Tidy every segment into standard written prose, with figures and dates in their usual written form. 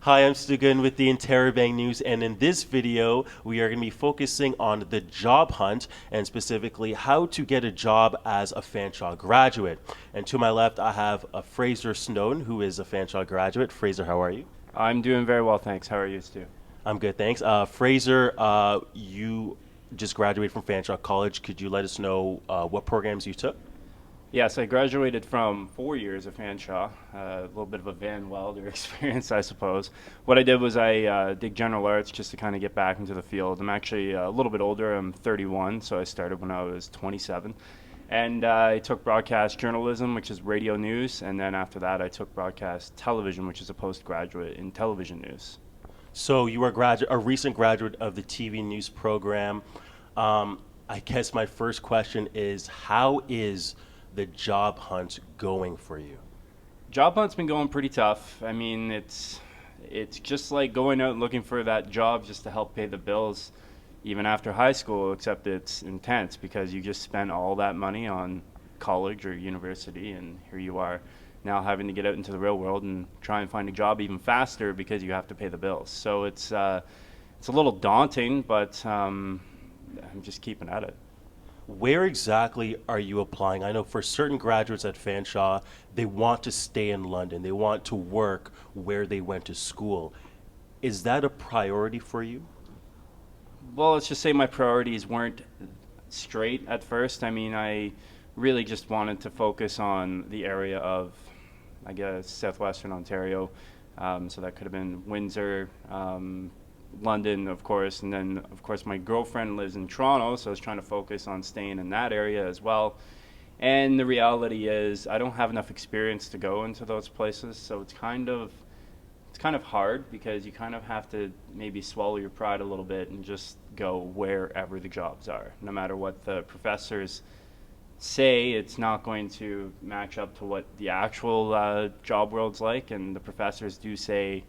Hi, I'm Stuart with the Interrobang News, and in this video, we are going to be focusing on the job hunt and specifically how to get a job as a Fanshawe graduate. And to my left, I have Fraser Snowden, who is a Fanshawe graduate. Fraser, how are you? I'm doing very well, thanks. How are you, Stu? I'm good, thanks. Fraser, you just graduated from Fanshawe College. Could you let us know what programs you took? Yes, I graduated from 4 years of Fanshawe, a little bit of a Van Wilder experience, I suppose. What I did was I did general arts just to kind of get back into the field. I'm actually a little bit older. I'm 31, so I started when I was 27. And I took broadcast journalism, which is radio news, and then after that I took broadcast television, which is a postgraduate in television news. So you are a recent graduate of the TV news program. I guess my first question is, how is the job hunt going for you? Job hunt's been going pretty tough. I mean, it's just like going out and looking for that job just to help pay the bills, even after high school. Except it's intense because you just spent all that money on college or university, and here you are now having to get out into the real world and try and find a job even faster because you have to pay the bills. So it's a little daunting, but I'm just keeping at it. Where exactly are you applying? I know for certain graduates at Fanshawe, they want to stay in London. They want to work where they went to school. Is that a priority for you? Well, let's just say my priorities weren't straight at first. I mean, I really just wanted to focus on the area of, I guess, southwestern Ontario. So that could have been Windsor, London, of course, and then, of course, my girlfriend lives in Toronto, so I was trying to focus on staying in that area as well. And the reality is, I don't have enough experience to go into those places, so it's kind of hard because you kind of have to maybe swallow your pride a little bit and just go wherever the jobs are. No matter what the professors say, it's not going to match up to what the actual job world's like, and the professors do say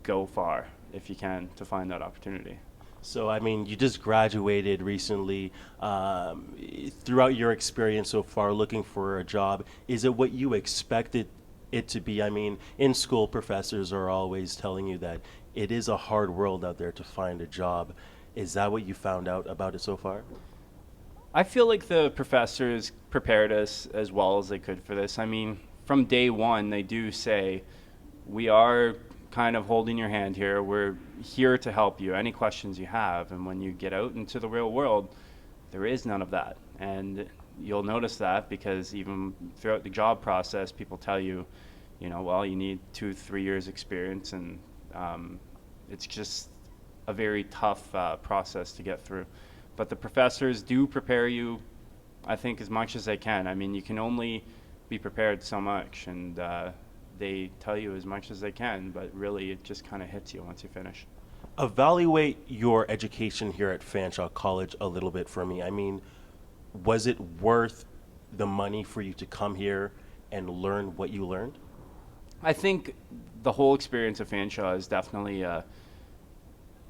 go far if you can to find that opportunity. So, I mean, you just graduated recently. Throughout your experience so far looking for a job, is it what you expected it to be? I mean, in school, professors are always telling you that it is a hard world out there to find a job. Is that what you found out about it so far? I feel like the professors prepared us as well as they could for this. I mean, from day one, they do say, we are kind of holding your hand here. We're here to help you. Any questions you have. And when you get out into the real world, there is none of that. And you'll notice that because even throughout the job process, people tell you, well, you need 2-3 years experience. And it's just a very tough process to get through. But the professors do prepare you, I think, as much as they can. I mean, you can only be prepared so much. And they tell you as much as they can, but really it just kind of hits you once you finish. Evaluate your education here at Fanshawe College a little bit for me. I mean, was it worth the money for you to come here and learn what you learned? I think the whole experience of Fanshawe is definitely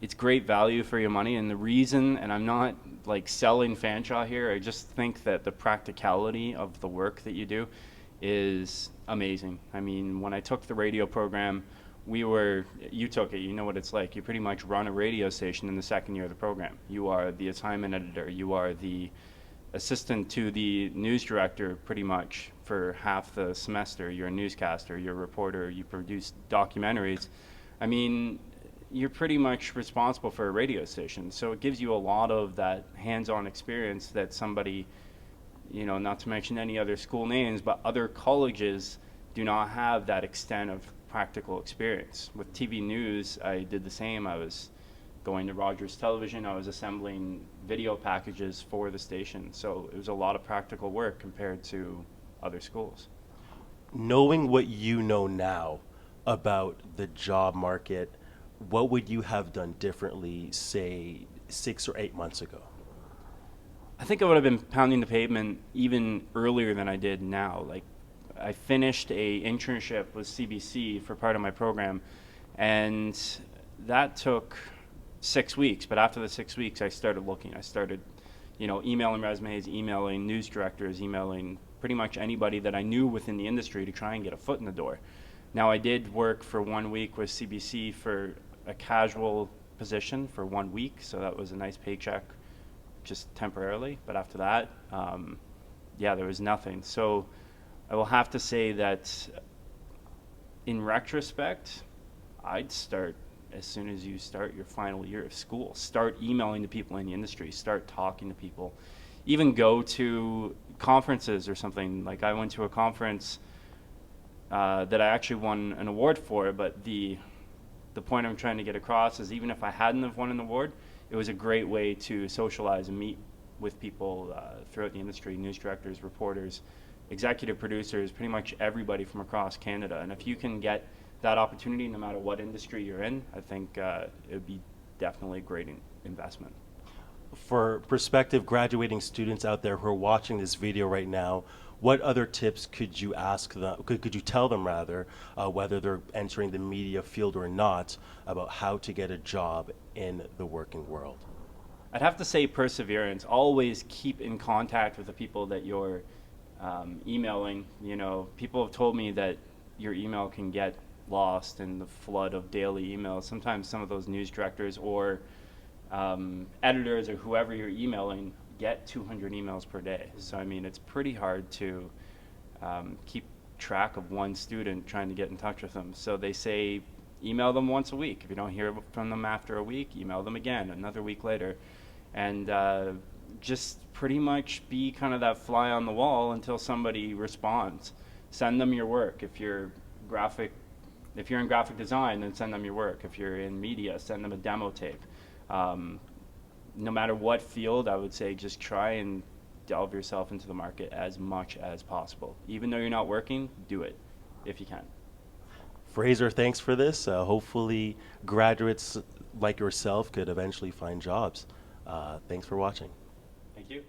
it's great value for your money, and the reason, and I'm not like selling Fanshawe here, I just think that the practicality of the work that you do is amazing. I mean, when I took the radio program, you took it, you know what it's like. You pretty much run a radio station in the second year of the program. You are the assignment editor, you are the assistant to the news director pretty much for half the semester. You're a newscaster, you're a reporter, you produce documentaries. I mean, you're pretty much responsible for a radio station. So it gives you a lot of that hands-on experience that somebody, not to mention any other school names, but other colleges do not have that extent of practical experience. With TV news, I did the same. I was going to Rogers Television. I was assembling video packages for the station. So it was a lot of practical work compared to other schools. Knowing what you know now about the job market, what would you have done differently, say, 6 or 8 months ago? I think I would have been pounding the pavement even earlier than I did now. Like, I finished a internship with CBC for part of my program, and that took 6 weeks. But after the 6 weeks, I started looking. I started, emailing resumes, emailing news directors, emailing pretty much anybody that I knew within the industry to try and get a foot in the door. Now, I did work for 1 week with CBC for a casual position for 1 week, so that was a nice paycheck just temporarily. But after that, yeah, there was nothing. So I will have to say that in retrospect, I'd start as soon as you start your final year of school. Start emailing the people in the industry, start talking to people, even go to conferences or something. Like I went to a conference that I actually won an award for, but the point I'm trying to get across is even if I hadn't have won an award, it was a great way to socialize and meet with people throughout the industry, news directors, reporters, executive producers, pretty much everybody from across Canada. And if you can get that opportunity, no matter what industry you're in, I think it would be definitely a great investment. For prospective graduating students out there who are watching this video right now, what other tips could you ask them, could you tell them rather, whether they're entering the media field or not, about how to get a job in the working world? I'd have to say perseverance. Always keep in contact with the people that you're emailing. You know, people have told me that your email can get lost in the flood of daily emails. Sometimes some of those news directors or editors or whoever you're emailing get 200 emails per day. So I mean, it's pretty hard to keep track of one student trying to get in touch with them. So they say email them once a week. If you don't hear from them after a week, email them again another week later, and just pretty much be kind of that fly on the wall until somebody responds. Send them your work. If you're in graphic design, then send them your work. If you're in media, send them a demo tape. No matter what field, I would say just try and delve yourself into the market as much as possible. Even though you're not working, do it if you can. Fraser, thanks for this. Hopefully graduates like yourself could eventually find jobs. Thanks for watching. Thank you.